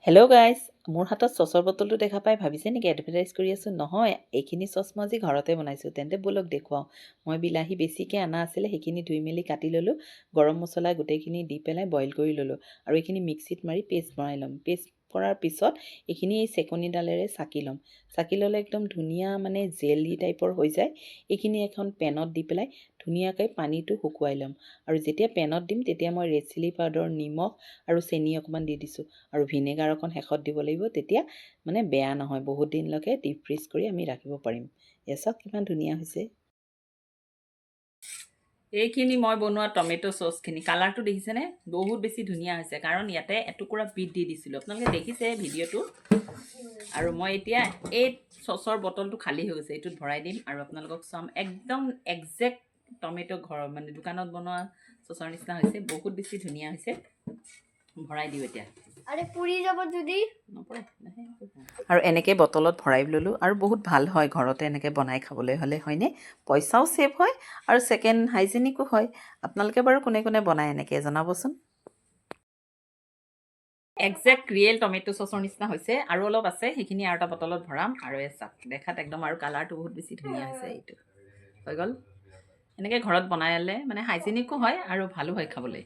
Hello' guys, মোৰ হাতত চচৰ বটলটো দেখা পাই ভাবিছে নেকি এডভাৰটাইজ কৰি আছোঁ? নহয়, এইখিনি চচ মই আজি ঘৰতে বনাইছোঁ। তেন্তে ব'লক দেখুৱাওঁ। মই বিলাহী বেছিকৈ অনা আছিলে, সেইখিনি ধুই মেলি কাটি ল'লোঁ। গৰম মছলা গোটেইখিনি দি পেলাই বইল কৰি ল'লোঁ আৰু এইখিনি মিক্সিত মাৰি পেষ্ট বনাই ল'ম। পেষ্ট কৰাৰ পিছত এইখিনি এই চেকনিডালেৰে চাকি ল'ম। চাকি ল'লে একদম ধুনীয়া জেলি টাইপৰ হৈ যায়। এইখিনি এখন পেনত দি পেলাই ধুনীয়াকৈ পানীটো শুকুৱাই ল'ম আৰু যেতিয়া পেনত দিম তেতিয়া মই ৰেড চিলি পাউডাৰ, নিমখ আৰু চেনি অকণমান দি দিছোঁ আৰু ভিনেগাৰ অকণ শেষত দিব লাগিব। তেতিয়া বেয়া নহয়, বহুত দিনলৈকে ডিপ ফ্ৰিজ কৰি আমি ৰাখিব পাৰিম। এয়া চাওক কিমান ধুনীয়া হৈছে। এইখিনি মই বনোৱা টমেটো চচখিনি কালাৰটো দেখিছেনে? বহুত বেছি ধুনীয়া হৈছে, কাৰণ ইয়াতে এটুকুৰা বিট দি দিছিলোঁ। আপোনালোকে দেখিছে ভিডিঅ'টো। আৰু মই এতিয়া এই চচৰ বটলটো খালী হৈ গৈছে, এইটোত ভৰাই দিম আৰু আপোনালোকক চাম। একদম একজেক্ট টমেটো ঘৰৰ দোকানত বনোৱা চচৰ নিচিনা হৈছে। বহুত বেছি ধুনীয়া হৈছে। ভৰাই দিওঁ এতিয়া। আৰে পুৰি যাব যদি আৰু এনেকৈ বটলত ভৰাই ল'লোঁ আৰু বহুত ভাল হয় ঘৰতে এনেকৈ বনাই খাবলৈ হ'লে, হয়নে? পইচাও ছেভ হয় আৰু ছেকেণ্ড হাইজেনিকো হয়। আপোনালোকে বাৰু কোনে কোনে বনায় এনেকৈ জনাবচোন। একজেক্ট ৰিয়েল টমেটো চচৰ নিচিনা হৈছে। আৰু অলপ আছে, সেইখিনি আৰু এটা বটলত ভৰাম। আৰু চাওক, দেখাত একদম আৰু কালাৰটো বহুত বেছি ধুনীয়া হৈছে। এইটো হৈ গ'ল। এনেকৈ ঘৰত বনাই ল'লে হাইজেনিকো হয় আৰু ভালো হয় খাবলৈ।